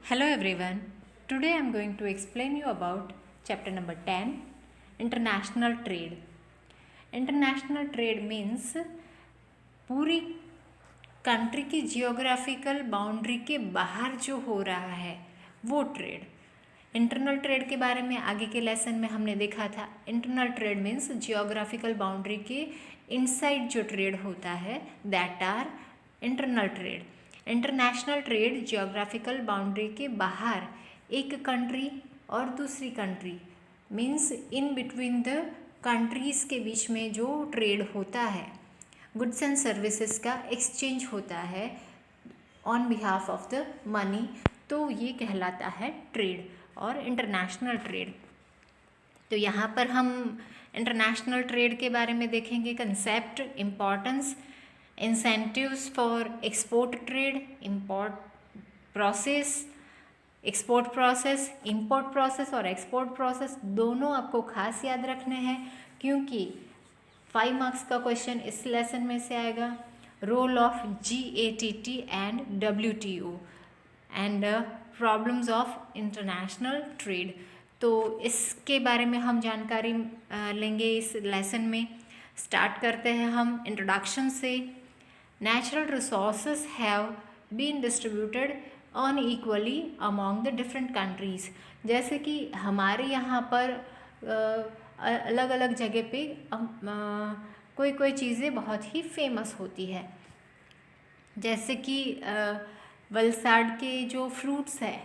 Hello everyone. Today I am going to explain you about chapter number 10 International Trade. International trade means पूरी country की geographical boundary के बाहर जो हो रहा है वो ट्रेड। इंटरनल ट्रेड के बारे में आगे के लेसन में हमने देखा था। Internal trade means geographical boundary के इनसाइड जो ट्रेड होता है that are internal trade. International trade geographical boundary के बाहर एक कंट्री और दूसरी country means in between the countries के बीच में जो ट्रेड होता है, गुड्स एंड सर्विसेज का एक्सचेंज होता है on behalf of the money, तो ये कहलाता है ट्रेड और इंटरनेशनल ट्रेड। तो यहाँ पर हम इंटरनेशनल ट्रेड के बारे में देखेंगे concept, importance, incentives for export trade, import process, export process, import process और एक्सपोर्ट प्रोसेस दोनों आपको खास याद रखने हैं क्योंकि 5 मार्क्स का क्वेश्चन इस लेसन में से आएगा। Role of GATT and WTO and problems of international trade, तो इसके बारे में हम जानकारी लेंगे इस लेसन में। स्टार्ट करते हैं हम इंट्रोडक्शन से। Natural resources have been distributed unequally among the different countries. जैसे कि हमारे यहाँ पर अलग अलग जगह पे कोई कोई चीज़ें बहुत ही फेमस होती है, जैसे कि वलसाड के जो फ्रूट्स है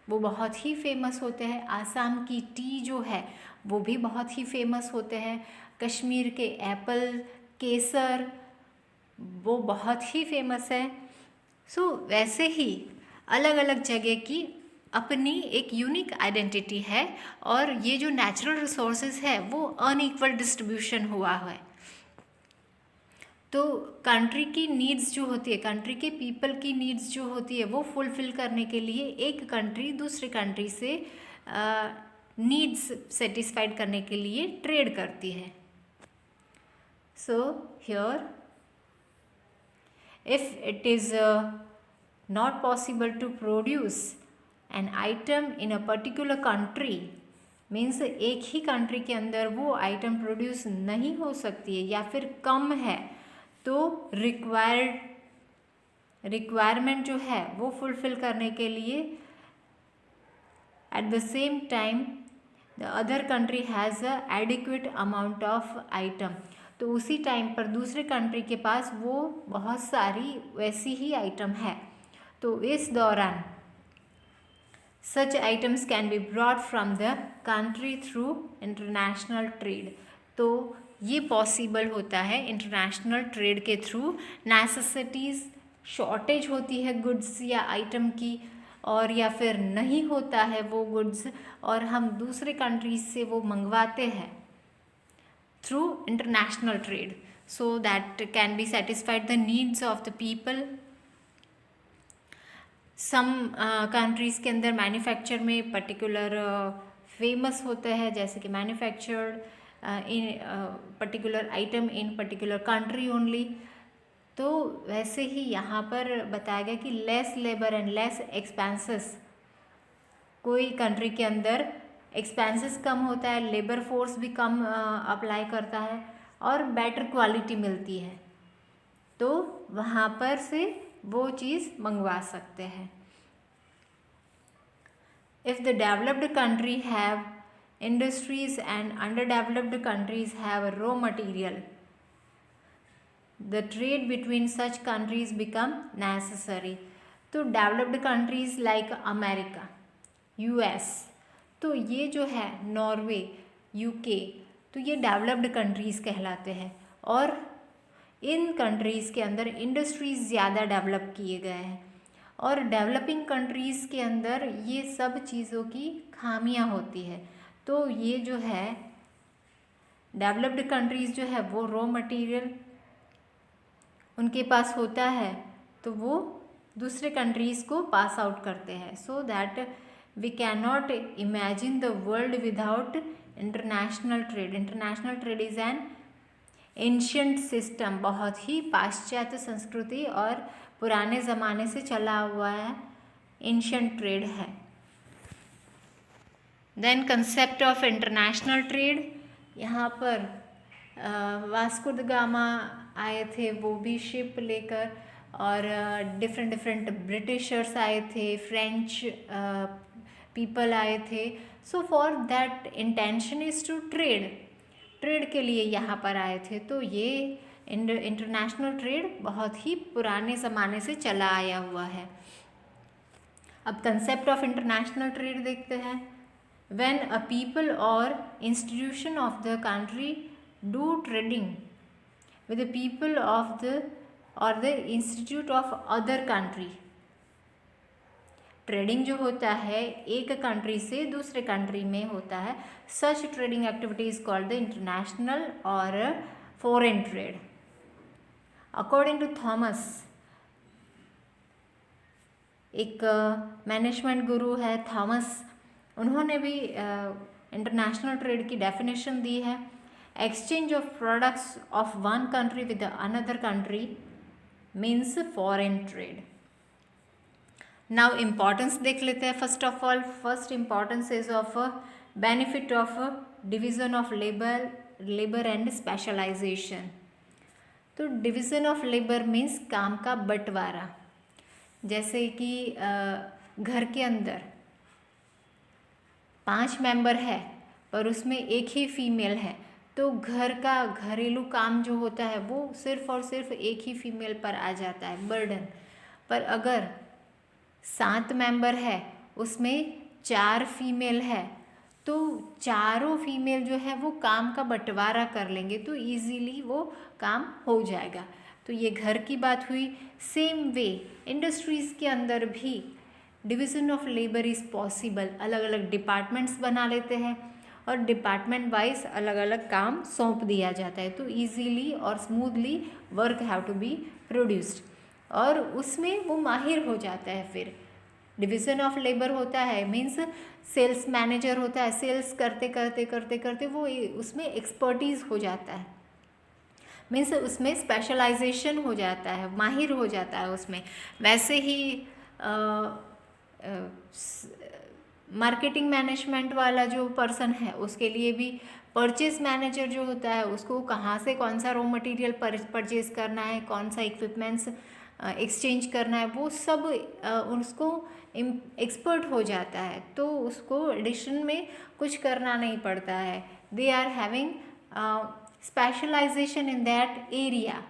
वो बहुत ही फेमस होते हैं। आसाम की टी जो है वो भी बहुत ही फेमस होते हैं। कश्मीर के एप्पल, केसर वो बहुत ही फेमस है। सो वैसे ही अलग अलग जगह की अपनी एक यूनिक आइडेंटिटी है और ये जो नेचुरल रिसोर्सेज है वो अनइक्वल डिस्ट्रीब्यूशन हुआ है। तो कंट्री की नीड्स जो होती है, कंट्री के पीपल की नीड्स जो होती है वो फुलफ़िल करने के लिए एक कंट्री दूसरे कंट्री से नीड्स सेटिस्फाइड करने के लिए ट्रेड करती है। So here if it is not possible to produce an item in a particular country means एक ही कंट्री के अंदर वो आइटम प्रोड्यूस नहीं हो सकती है या फिर कम है, तो रिक्वायरमेंट जो है वो फुलफ़िल करने के लिए at the same time the other country has a adequate amount of item, तो उसी टाइम पर दूसरे कंट्री के पास वो बहुत सारी वैसी ही आइटम है, तो इस दौरान such items can be brought from the country through international trade. तो ये पॉसिबल होता है इंटरनेशनल ट्रेड के थ्रू। नेसेसिटीज़ शॉर्टेज होती है गुड्स या आइटम की, और या फिर नहीं होता है वो गुड्स और हम दूसरे कंट्रीज से वो मंगवाते हैं through international trade so that can be satisfied the needs of the people. some countries के अंदर मैन्युफैक्चर में पर्टिकुलर फेमस होते हैं, जैसे कि manufactured in particular item in particular country only. तो वैसे ही यहाँ पर बताया गया कि less labour and less expenses, कोई कंट्री के अंदर एक्सपेंसेस कम होता है, लेबर फोर्स भी कम अप्लाई करता है और बेटर क्वालिटी मिलती है, तो वहाँ पर से वो चीज़ मंगवा सकते हैं। If the developed country have industries and under developed countries have raw material, the trade between such countries become necessary. तो developed countries like America, US, तो ये जो है नॉर्वे, UK, तो ये डेवलप्ड कंट्रीज़ कहलाते हैं और इन कंट्रीज़ के अंदर इंडस्ट्रीज़ ज़्यादा डेवलप किए गए हैं और डेवलपिंग कंट्रीज़ के अंदर ये सब चीज़ों की खामियां होती है। तो ये जो है डेवलप्ड कंट्रीज़ जो है वो रॉ मटेरियल उनके पास होता है, तो वो दूसरे कंट्रीज़ को पास आउट करते हैं। So that we cannot imagine the world without international trade. International trade is an ancient system, बहुत ही पाश्चात्य संस्कृति और पुराने ज़माने से चला हुआ है एंशिएंट ट्रेड है। Then concept of international trade, यहाँ पर वास्को द गामा आए थे, वो भी शिप लेकर, और डिफरेंट डिफरेंट ब्रिटिशर्स आए थे, फ्रेंच पीपल आए थे। So for that intention is to trade के लिए यहाँ पर आए थे। तो ये इंटरनेशनल ट्रेड बहुत ही पुराने ज़माने से चला आया हुआ है। अब कंसेप्ट ऑफ इंटरनेशनल ट्रेड देखते हैं। व्हेन अ पीपल और institution of the country do trading with the people of the or the institute of other country, trading जो होता है एक कंट्री से दूसरे कंट्री में होता है, such trading activity is called the international और foreign trade. According to Thomas, एक मैनेजमेंट गुरु है थॉमस, उन्होंने भी इंटरनेशनल ट्रेड की डेफिनेशन दी है। Exchange of products of one country with another country means foreign trade. Now importance देख लेते हैं। First of all, first importance is of benefit of division of labour and specialisation. तो division of labour means काम का बंटवारा। जैसे कि घर के अंदर 5 मेंबर है पर उसमें एक ही फीमेल है, तो घर का घरेलू काम जो होता है वो सिर्फ और सिर्फ एक ही फीमेल पर आ जाता है, बर्डन। पर अगर 7 मेंबर है, उसमें 4 फीमेल है, तो चारों फीमेल जो है वो काम का बंटवारा कर लेंगे, तो इजीली वो काम हो जाएगा। तो ये घर की बात हुई। सेम वे इंडस्ट्रीज़ के अंदर भी division of labour is possible. अलग अलग डिपार्टमेंट्स बना लेते हैं और डिपार्टमेंट वाइज अलग अलग काम सौंप दिया जाता है, तो इजीली और smoothly work have to be produced, और उसमें वो माहिर हो जाता है। फिर डिवीज़न ऑफ लेबर होता है मीन्स सेल्स मैनेजर होता है, सेल्स करते करते करते करते वो उसमें एक्सपर्टीज़ हो जाता है, मीन्स उसमें स्पेशलाइजेशन हो जाता है, माहिर हो जाता है उसमें। वैसे ही मार्केटिंग मैनेजमेंट वाला जो पर्सन है उसके लिए भी परचेज मैनेजर जो होता है, उसको कहाँ से कौन सा रॉ मटेरियल परचेज करना है, कौन सा इक्विपमेंट्स एक्सचेंज करना है, वो सब उसको एक्सपर्ट हो जाता है, तो उसको एडिशन में कुछ करना नहीं पड़ता है। They are having specialization in that area.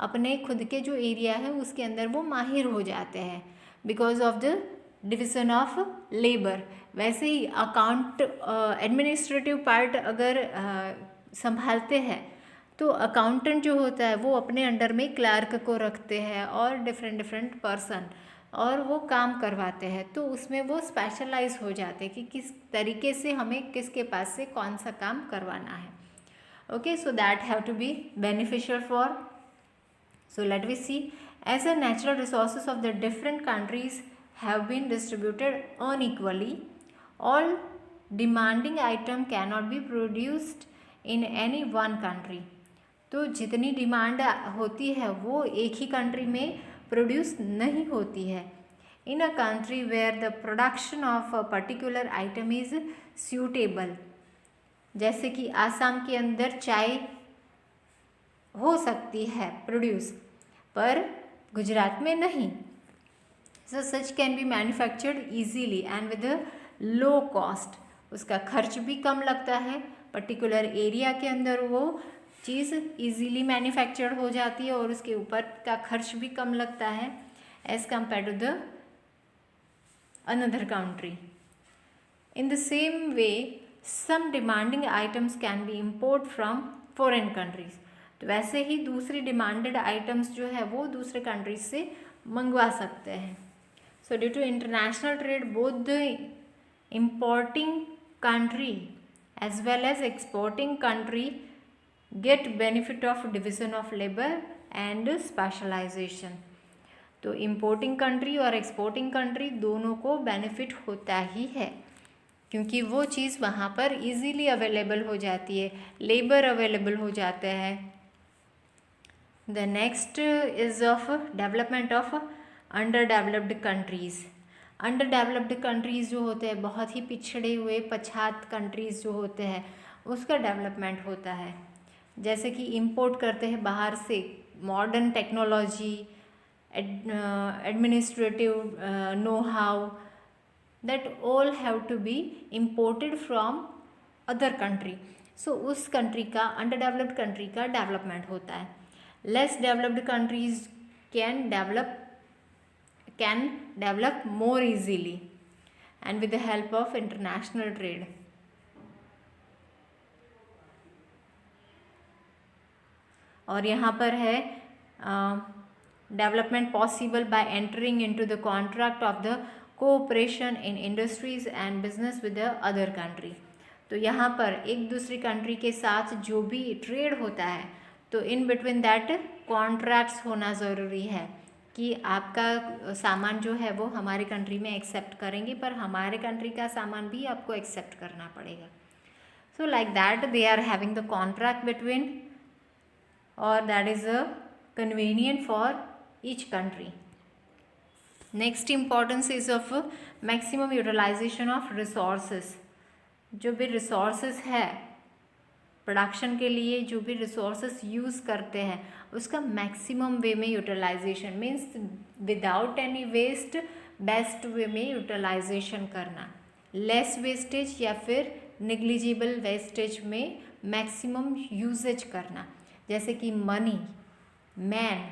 अपने खुद के जो एरिया है उसके अंदर वो माहिर हो जाते हैं because of the division of labour. वैसे ही अकाउंट एडमिनिस्ट्रेटिव पार्ट अगर संभालते हैं तो अकाउंटेंट जो होता है वो अपने अंडर में क्लर्क को रखते हैं और डिफरेंट पर्सन, और वो काम करवाते हैं, तो उसमें वो स्पेशलाइज हो जाते हैं कि किस तरीके से हमें किसके पास से कौन सा काम करवाना है। Okay, so that have to be beneficial for, so let we see, as a natural resources of the different countries have been distributed unequally, all demanding item cannot be produced in any one country। तो जितनी demand होती है वो एक ही country में produce नहीं होती है। In a country where the production of a particular item is suitable, जैसे कि आसाम के अंदर चाय हो सकती है प्रोड्यूस, पर गुजरात में नहीं। So such can be manufactured easily and with low cost. उसका खर्च भी कम लगता है, पर्टिकुलर एरिया के अंदर वो चीज़ ईजीली मैन्युफैक्चर्ड हो जाती है और उसके ऊपर का खर्च भी कम लगता है as compare to the another country. In the same way some demanding items can be import from foreign countries. तो वैसे ही दूसरी डिमांडेड आइटम्स जो है वो दूसरे कंट्रीज से मंगवा सकते हैं। So due to international trade both the importing country as well as exporting country get benefit of division of labour and specialisation. तो इम्पोर्टिंग कंट्री और एक्सपोर्टिंग कंट्री दोनों को बेनिफिट होता ही है, क्योंकि वो चीज़ वहाँ पर इजीली अवेलेबल हो जाती है, लेबर अवेलेबल हो जाते हैं। The next is of development of underdeveloped countries। Under developed countries जो होते हैं, बहुत ही पिछड़े हुए पछात कंट्रीज़ जो होते हैं, उसका डेवलपमेंट होता है। जैसे कि इंपोर्ट करते हैं बाहर से modern technology, administrative know how, that all have to be imported from other country. So उस कंट्री का, अंडर डेवलप्ड कंट्री का डेवलपमेंट होता है। Less developed countries can develop more easily and with the help of international trade. और यहाँ पर है development possible by entering into the contract of the cooperation in industries and business with the other country. तो यहाँ पर एक दूसरी country के साथ जो भी ट्रेड होता है, तो इन बिटवीन दैट कॉन्ट्रैक्ट्स होना ज़रूरी है कि आपका सामान जो है वो हमारे कंट्री में एक्सेप्ट करेंगे, पर हमारे कंट्री का सामान भी आपको एक्सेप्ट करना पड़ेगा। So like that they are having the contract between, और that is a convenient for each country. Next importance is of maximum utilisation of resources. जो भी रिसोर्सेस है प्रोडक्शन के लिए, जो भी रिसोर्सेस यूज़ करते हैं उसका मैक्सिमम वे में utilization, means without any waste, best way में यूटिलाइजेशन करना, लेस वेस्टेज या फिर निग्लिजिबल वेस्टेज में मैक्सिमम यूजेज करना। जैसे कि money, man,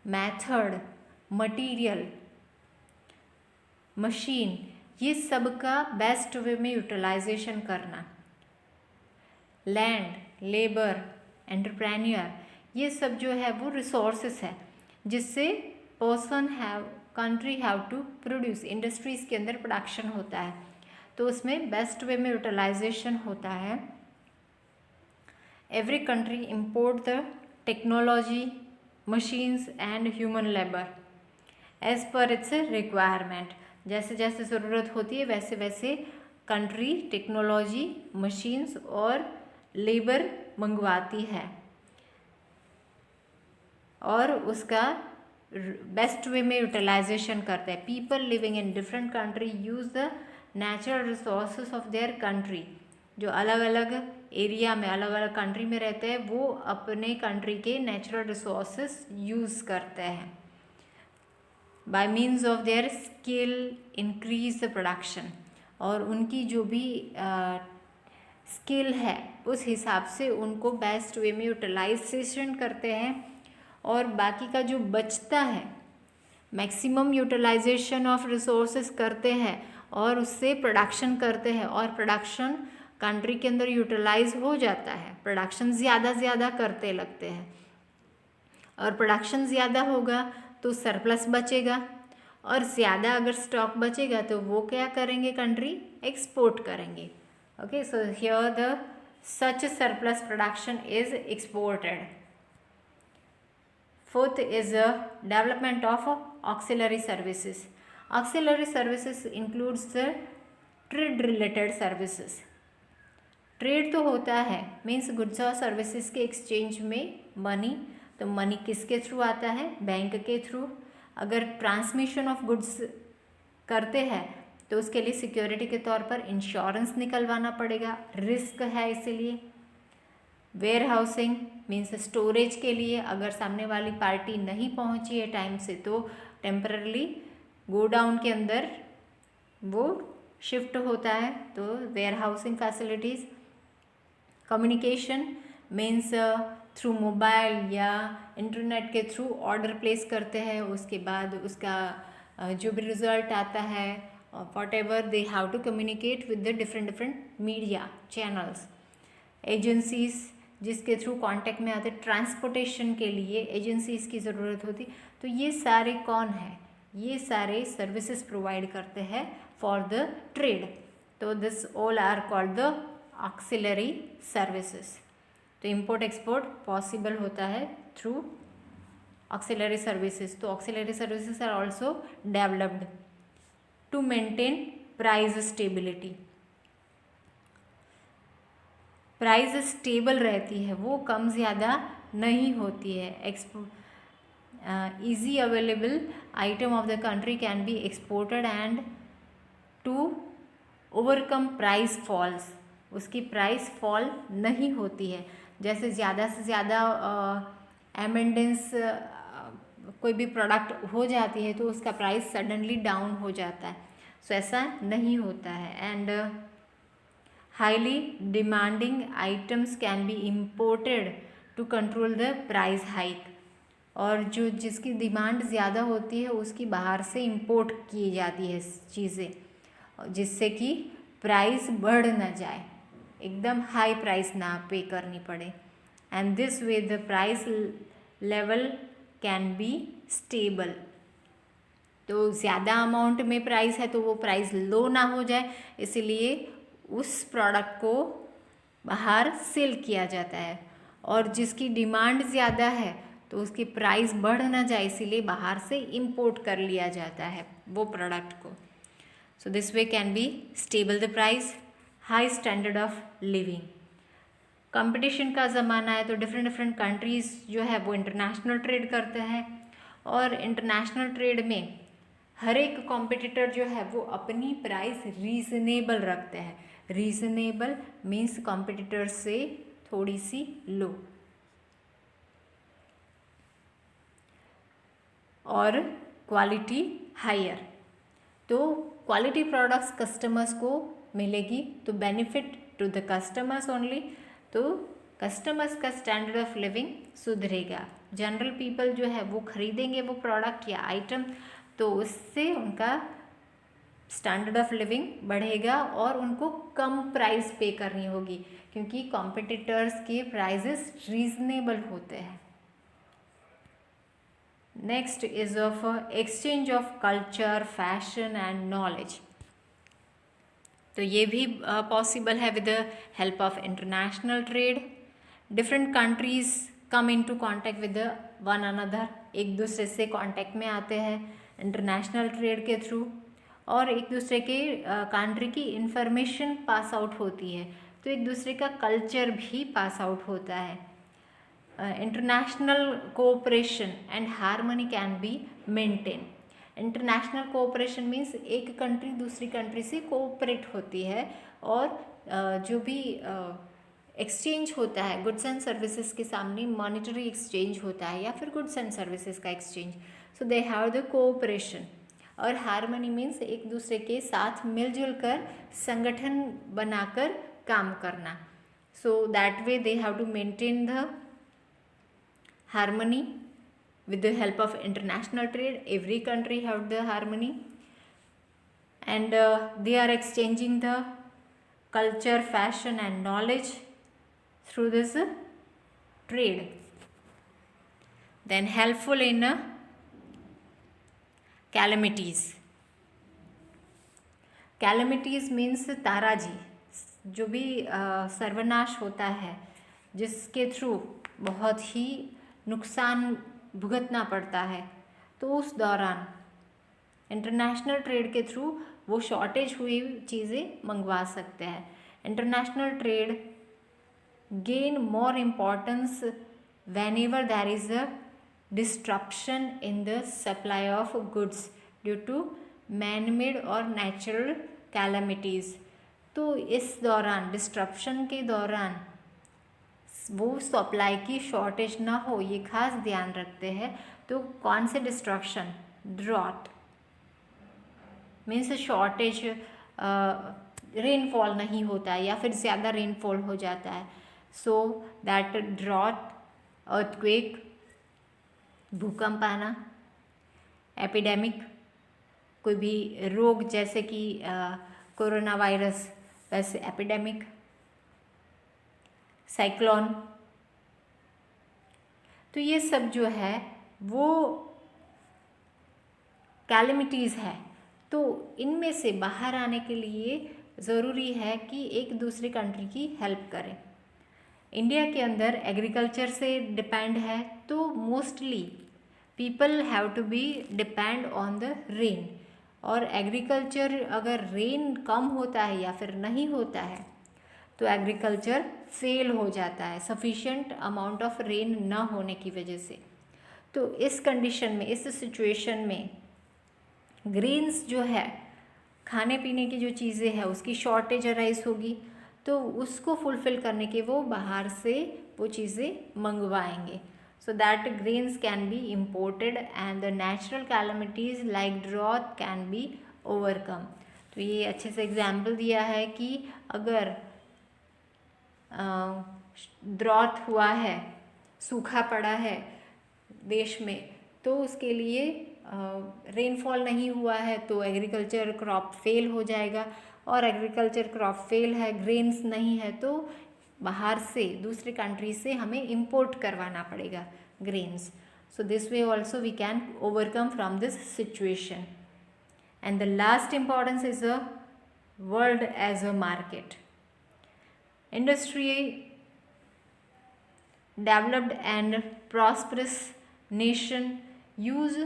method, material, machine, ये सब का बेस्ट वे में यूटिलाइजेशन करना। लैंड, लेबर, एंटरप्रेन्योर, ये सब जो है वो रिसोर्सेस है जिससे country have to produce. Industries के अंदर प्रोडक्शन होता है तो उसमें बेस्ट वे में यूटिलाइजेशन होता है। Every country import the technology, machines and human labour as per its requirement. जैसे जैसे ज़रूरत होती है वैसे वैसे कंट्री टेक्नोलॉजी, मशीन्स और लेबर मंगवाती है और उसका बेस्ट वे में यूटिलाइजेशन करते हैं। People living in different country use the natural resources of their country. जो अलग अलग एरिया में, अलग अलग कंट्री में रहते हैं वो अपने कंट्री के नेचुरल रिसोर्सेज यूज़ करते हैं। Bye means of their skill increase the production, और उनकी जो भी स्किल है उस हिसाब से उनको बेस्ट वे में यूटिलाइजेशन करते हैं। और बाकी का जो बचता है मैक्सिमम यूटिलाइजेशन ऑफ रिसोर्सेज करते हैं और उससे प्रोडक्शन करते हैं, और प्रोडक्शन कंट्री के अंदर यूटिलाइज हो जाता है। प्रोडक्शन ज़्यादा करते लगते हैं, और प्रोडक्शन ज़्यादा होगा तो सरप्लस बचेगा, और ज़्यादा अगर स्टॉक बचेगा तो वो क्या करेंगे, कंट्री एक्सपोर्ट करेंगे। Okay, so here the such surplus production is exported. Fourth is development of auxiliary services. Auxiliary services includes the trade related services. Trade तो होता है, मीन्स गुड्स और सर्विसेज के एक्सचेंज में मनी, तो मनी किसके through आता है, बैंक के थ्रू। अगर ट्रांसमिशन ऑफ गुड्स करते हैं तो उसके लिए सिक्योरिटी के तौर पर इंश्योरेंस निकलवाना पड़ेगा, रिस्क है इसीलिए। वेयर हाउसिंग मीन्स स्टोरेज के लिए, अगर सामने वाली पार्टी नहीं पहुंची है टाइम से तो टेम्पररी गोडाउन के अंदर वो शिफ्ट होता है, तो warehousing facilities. Communication means through mobile या इंटरनेट के थ्रू ऑर्डर प्लेस करते हैं, उसके बाद उसका जो भी रिजल्ट आता है whatever they have to communicate with the different media channels. Agencies जिसके थ्रू कांटेक्ट में आते, ट्रांसपोर्टेशन के लिए एजेंसीज की ज़रूरत होती। तो ये सारे कौन है, ये सारे सर्विसेज प्रोवाइड करते हैं फॉर द ट्रेड। तो this all are called the auxiliary services. तो इम्पोर्ट एक्सपोर्ट पॉसिबल होता है थ्रू ऑक्सिलरी सर्विसेज। तो auxiliary services are also developed to maintain price stability. Price stable रहती है, वो कम ज़्यादा नहीं होती है। easy available item of the country can be exported and to overcome price falls, उसकी प्राइस फॉल नहीं होती है। जैसे ज़्यादा से ज़्यादा एमेंडेंस कोई भी प्रोडक्ट हो जाती है तो उसका प्राइस सडनली डाउन हो जाता है, सो ऐसा नहीं होता है। And highly demanding items can be imported to control the price hike, और जो जिसकी डिमांड ज़्यादा होती है उसकी बाहर से इंपोर्ट की जाती है चीज़ें, जिससे कि प्राइस बढ़ ना जाए, एकदम हाई प्राइस ना पे करनी पड़े। And this way the price level can be stable, तो ज़्यादा अमाउंट में प्राइस है तो वो प्राइस लो ना हो जाए, इसीलिए उस प्रोडक्ट को बाहर सेल किया जाता है, और जिसकी डिमांड ज़्यादा है तो उसकी प्राइस बढ़ ना जाए इसीलिए बाहर से इंपोर्ट कर लिया जाता है वो प्रोडक्ट को। सो this way can be stable the price, high standard of living. Competition का ज़माना है तो डिफरेंट कंट्रीज़ जो है वो इंटरनेशनल ट्रेड करते हैं, और इंटरनेशनल ट्रेड में हर एक कॉम्पिटिटर जो है वो अपनी प्राइस रीज़नेबल रखते हैं। रीज़नेबल मीन्स कॉम्पिटिटर से थोड़ी सी लो, और क्वालिटी हायर, तो क्वालिटी प्रोडक्ट्स कस्टमर्स को मिलेगी तो benefit to the customers only, तो कस्टमर्स का स्टैंडर्ड ऑफ लिविंग सुधरेगा। जनरल पीपल जो है वो खरीदेंगे वो प्रोडक्ट या आइटम, तो उससे उनका स्टैंडर्ड ऑफ लिविंग बढ़ेगा और उनको कम प्राइस पे करनी होगी, क्योंकि कॉम्पिटिटर्स के प्राइजेस रीजनेबल होते हैं। Next is of exchange of culture, fashion and knowledge, तो ये भी पॉसिबल है with the help of international trade. Different countries come into contact with one another, एक दूसरे से कांटेक्ट में आते हैं इंटरनेशनल ट्रेड के थ्रू, और एक दूसरे के कंट्री की इंफॉर्मेशन पास आउट होती है, तो एक दूसरे का कल्चर भी पास आउट होता है। International cooperation and harmony can be maintain. International cooperation means एक कंट्री दूसरी कंट्री से कोऑपरेट होती है, और जो भी एक्सचेंज होता है गुड्स एंड सर्विसेज के सामने मॉनेटरी एक्सचेंज होता है या फिर गुड्स एंड सर्विसेज का exchange, so they have the cooperation. और हार्मनी मीन्स एक दूसरे के साथ मिलजुल कर संगठन बनाकर काम करना, so that way they have to maintain the harmony with the help of international trade. Every country have the harmony, and they are exchanging the culture, fashion and knowledge through this trade. Then helpful in calamities. Calamities means Taraji, जो भी सर्वनाश होता है जिसके through बहुत ही नुकसान भुगतना पड़ता है, तो उस दौरान इंटरनेशनल ट्रेड के थ्रू वो शॉर्टेज हुई चीज़ें मंगवा सकते हैं। International trade gain more importance whenever there is a disruption in the supply of goods due to man-made और natural calamities। तो इस दौरान डिस्ट्रप्शन के दौरान वो सप्लाई की शॉर्टेज ना हो, ये खास ध्यान रखते हैं। तो कौन से destruction? Drought means shortage, rainfall नहीं होता है या फिर ज़्यादा रेनफॉल हो जाता है, सो दैट ड्रॉट, अर्थक्वेक, भूकंप आना, एपिडेमिक, कोई भी रोग जैसे कि कोरोना वायरस वैसे एपिडेमिक, साइक्लोन, तो ये सब जो है वो कैलेमिटीज़ है। तो इनमें से बाहर आने के लिए ज़रूरी है कि एक दूसरी कंट्री की हेल्प करें। इंडिया के अंदर एग्रीकल्चर से डिपेंड है, तो mostly people have to be depend on the rain, और एग्रीकल्चर अगर रेन कम होता है या फिर नहीं होता है तो एग्रीकल्चर फेल हो जाता है, सफिशिएंट अमाउंट ऑफ रेन ना होने की वजह से। तो इस कंडीशन में, इस सिचुएशन में ग्रेन्स जो है, खाने पीने की जो चीज़ें हैं उसकी शॉर्टेज अराइज होगी, तो उसको फुलफ़िल करने के वो बाहर से वो चीज़ें मंगवाएंगे, so that grains can be imported and the natural calamities like drought can be overcome। तो ये अच्छे से एग्जाम्पल दिया है कि अगर ड्रॉट हुआ है, सूखा पड़ा है देश में, तो उसके लिए रेनफॉल नहीं हुआ है तो एग्रीकल्चर क्रॉप फेल हो जाएगा, और एग्रीकल्चर क्रॉप फेल है, ग्रेन्स नहीं है, तो बाहर से दूसरे कंट्री से हमें इंपोर्ट करवाना पड़ेगा grains. So this way also we can overcome from this situation. And the last importance is a world as a market. Industry developed and prosperous nation use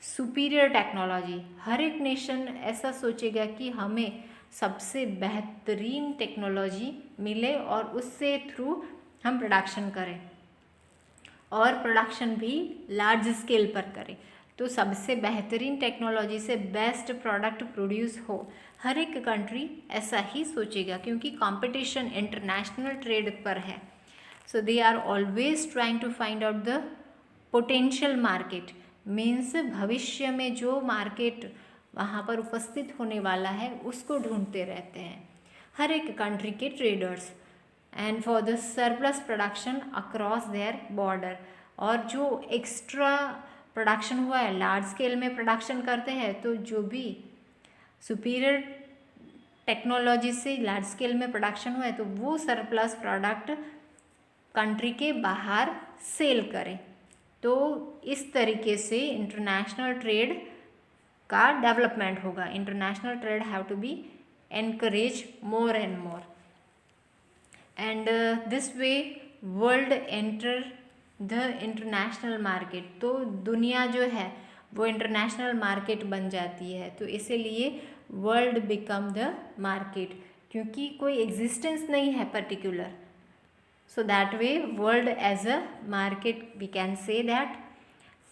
superior technology. हर एक nation ऐसा सोचेगा कि हमें सबसे बेहतरीन टेक्नोलॉजी मिले और उससे थ्रू हम प्रोडक्शन करें, और प्रोडक्शन भी लार्ज स्केल पर करें, तो सबसे बेहतरीन टेक्नोलॉजी से बेस्ट प्रोडक्ट प्रोड्यूस हो। हर एक कंट्री ऐसा ही सोचेगा क्योंकि कंपटीशन इंटरनेशनल ट्रेड पर है। So they are always trying to find out the potential market, means भविष्य में जो मार्केट वहाँ पर उपस्थित होने वाला है उसको ढूंढते रहते हैं हर एक कंट्री के traders, and for the surplus production across their border. और जो एक्स्ट्रा प्रोडक्शन हुआ है, लार्ज स्केल में प्रोडक्शन करते हैं, तो जो भी सुपीरियर टेक्नोलॉजी से लार्ज स्केल में प्रोडक्शन हुआ है तो वो सरप्लस प्रोडक्ट कंट्री के बाहर सेल करें। तो इस तरीके से इंटरनेशनल ट्रेड का डेवलपमेंट होगा। International trade have to be encourage more and more, and this way world enter the international market. तो दुनिया जो है वो इंटरनेशनल मार्केट बन जाती है, तो इसीलिए वर्ल्ड बिकम द मार्केट, क्योंकि कोई एग्जिस्टेंस नहीं है particular. So that way world as a market we can say that.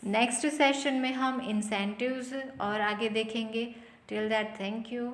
Next session में हम इंसेंटिव्स और आगे देखेंगे। Till that, thank you.